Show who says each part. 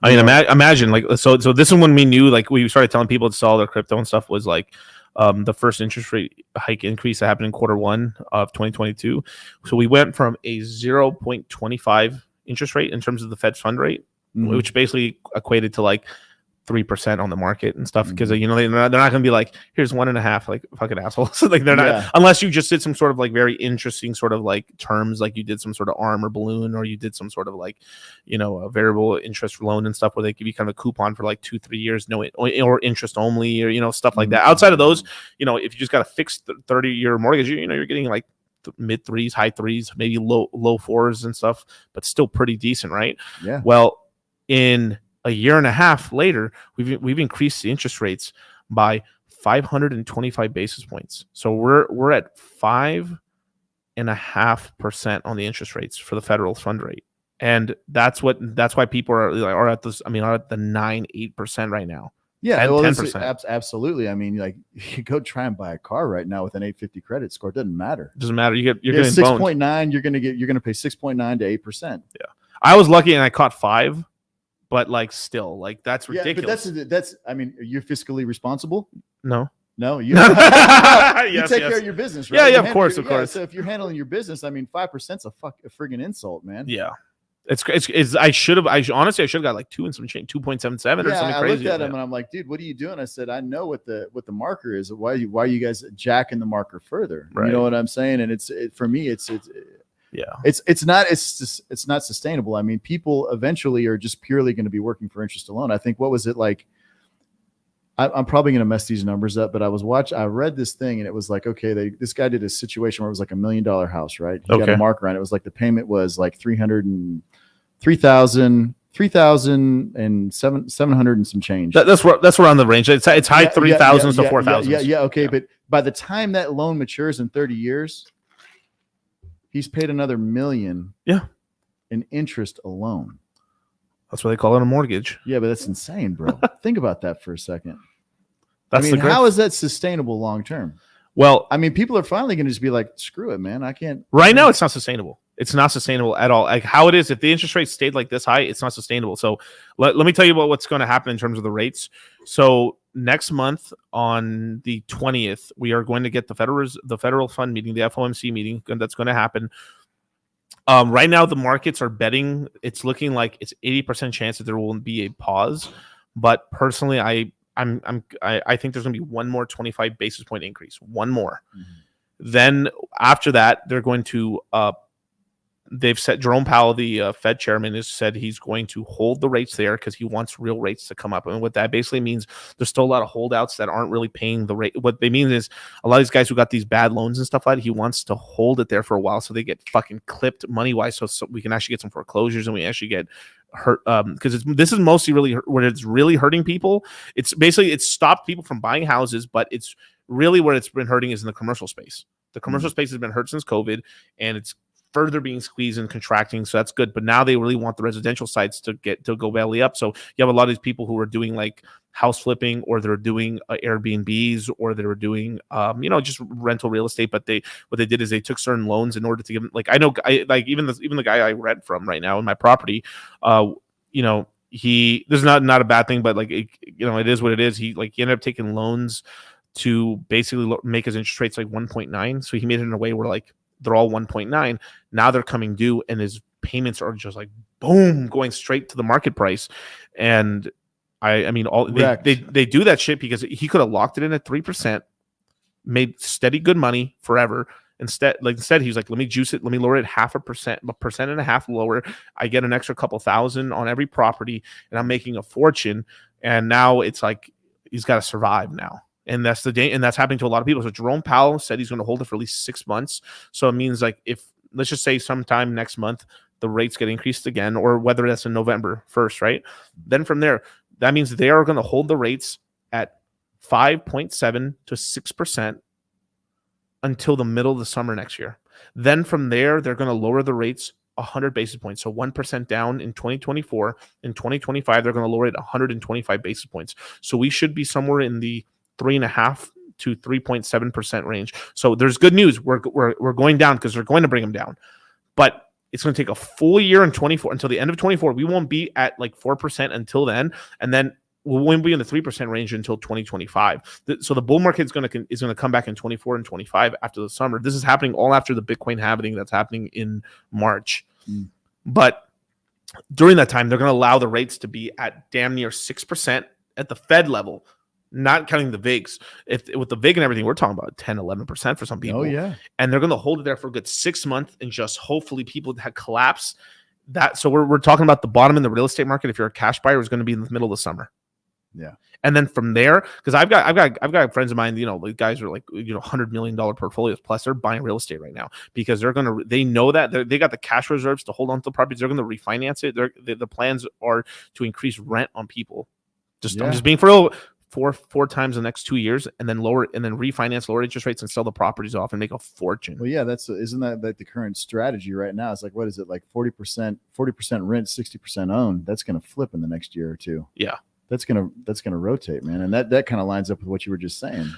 Speaker 1: I mean, imagine like so this is when we knew, like, we started telling people to sell their crypto and stuff, was like the first interest rate hike increase that happened in Q1 of 2022. So we went from a 0.25 interest rate in terms of the Fed's fund rate, which basically equated to like 3% on the market and stuff, because you know they're not going to be like, here's 1.5, like fucking assholes. Like they're not, unless you just did some sort of like very interesting sort of like terms, like you did some sort of arm or balloon, or you did some sort of like, you know, a variable interest loan and stuff where they give you kind of a coupon for like 2-3 years, no, or interest only, or, you know, stuff like that. Outside of those, you know, if you just got a fixed 30-year mortgage, you know, you're getting like mid threes, high threes, maybe low fours and stuff, but still pretty decent, right?
Speaker 2: Yeah.
Speaker 1: Well, in a year and a half later, we've increased the interest rates by 525 basis points. So we're at 5.5% on the interest rates for the federal fund rate, and that's why people are at this. I mean, are at the 9-8% right now.
Speaker 2: Yeah,
Speaker 1: 10%.
Speaker 2: Absolutely. I mean, like, you go try and buy a car right now with an 850 credit score. It doesn't matter.
Speaker 1: Doesn't matter. You're getting
Speaker 2: 6.9. You're gonna pay 6.9 to 8%.
Speaker 1: Yeah, I was lucky and I caught 5. But like, still, like, that's ridiculous.
Speaker 2: Yeah, but that's. I mean, you're fiscally responsible.
Speaker 1: No,
Speaker 2: you
Speaker 1: yes,
Speaker 2: take care of your business, right?
Speaker 1: Yeah, of course.
Speaker 2: So if you're handling your business, I mean, 5%'s a friggin' insult, man.
Speaker 1: Yeah, it's. I honestly should have got like 2 and some change, 2.77 or something crazy.
Speaker 2: I looked at him and I'm like, dude, what are you doing? I said, I know what the marker is. Why are you guys jacking the marker further? Right. You know what I'm saying? And for me, it's not sustainable. I mean, people eventually are just purely going to be working for interest alone. I think, what was it like? I'm probably going to mess these numbers up, but I read this thing and it was like, okay, this guy did a situation where it was like $1 million house, right? He got a marker on it. It was like the payment was like $300,000 and $700 and some change.
Speaker 1: That's around the range. It's high 3,000s to 4,000s.
Speaker 2: Yeah. Okay. But by the time that loan matures in 30 years, he's paid another $1 million in interest alone.
Speaker 1: That's what they call it, a mortgage.
Speaker 2: Yeah, but that's insane, bro. Think about that for a second. How is that sustainable long term?
Speaker 1: Well,
Speaker 2: I mean, people are finally going to just be like, screw it, man. I can't.
Speaker 1: Right now, it's not sustainable. It's not sustainable at all. Like how it is, if the interest rate stayed like this high, it's not sustainable. So let me tell you about what's going to happen in terms of the rates. So next month on the 20th, we are going to get the federal fund meeting, the FOMC meeting, and that's going to happen. Right now, the markets are betting. It's looking like it's 80% chance that there will be a pause. But personally, I think there's going to be one more 25 basis point increase, one more. Mm-hmm. Then after that, they're going to they've said, Jerome Powell, the Fed chairman, has said he's going to hold the rates there because he wants real rates to come up. And what that basically means, there's still a lot of holdouts that aren't really paying the rate. What they mean is a lot of these guys who got these bad loans and stuff like that, he wants to hold it there for a while so they get fucking clipped money-wise, so we can actually get some foreclosures and we actually get hurt, because this is mostly really where it's really hurting people. It's basically, it's stopped people from buying houses, but it's really where it's been hurting is in the commercial space. The commercial space has been hurt since COVID, and it's further being squeezed and contracting, so that's good. But now they really want the residential sites to go belly up. So you have a lot of these people who are doing like house flipping, or they're doing Airbnbs, or they're doing just rental real estate. But what they did is they took certain loans in order to give them, like, even the guy I rent from right now in my property, this is not a bad thing, but like it is what it is. He ended up taking loans to basically make his interest rates like 1.9. So he made it in a way where like they're all 1.9. Now they're coming due, and his payments are just like boom, going straight to the market price. And I mean, they do that shit because he could have locked it in at 3%, made steady good money forever. Instead he's like, let me juice it, let me lower it 0.5%, 1.5% lower. I get an extra couple thousand on every property, and I'm making a fortune. And now it's like he's got to survive now. And that's and that's happening to a lot of people. So Jerome Powell said he's going to hold it for at least 6 months. So it means like, if let's just say sometime next month the rates get increased again, or whether that's in November 1st, right? Then from there, that means they are going to hold the rates at 5.7 to 6% until the middle of the summer next year. Then from there, they're going to lower the rates 100 basis points. So 1% down in 2024. In 2025, they're going to lower it 125 basis points. So we should be somewhere in the 3.5 to 3.7% range. So there's good news. We're going down because they're going to bring them down. But It's going to take a full year in 24 until the end of 24. We won't be at like 4% until then, and then we won't be in the 3% range until 2025. So the bull market is going to come back in 24 and 25 after the summer. This is happening all after the Bitcoin halving that's happening in March. But during that time, they're going to allow the rates to be at damn near 6% at the Fed level, not counting the VIGs. With the VIG and everything, we're talking about 10, 11% for some people.
Speaker 2: Oh, yeah.
Speaker 1: And they're going to hold it there for a good 6 months and just hopefully people that collapse that. So we're talking about the bottom in the real estate market. If you're a cash buyer, is going to be in the middle of the summer.
Speaker 2: Yeah.
Speaker 1: And then from there, because I've got friends of mine, like guys are like, $100 million portfolios plus, they're buying real estate right now because they know that they got the cash reserves to hold on to the properties. They're going to refinance it. The plans are to increase rent on people. I'm just being for real. Four times the next 2 years, and then refinance, lower interest rates, and sell the properties off and make a fortune.
Speaker 2: Well, yeah, isn't that like the current strategy right now? It's like, what is it, like 40% rent, 60% owned? That's going to flip in the next year or two.
Speaker 1: Yeah.
Speaker 2: That's gonna rotate, man, and that kind of lines up with what you were just saying.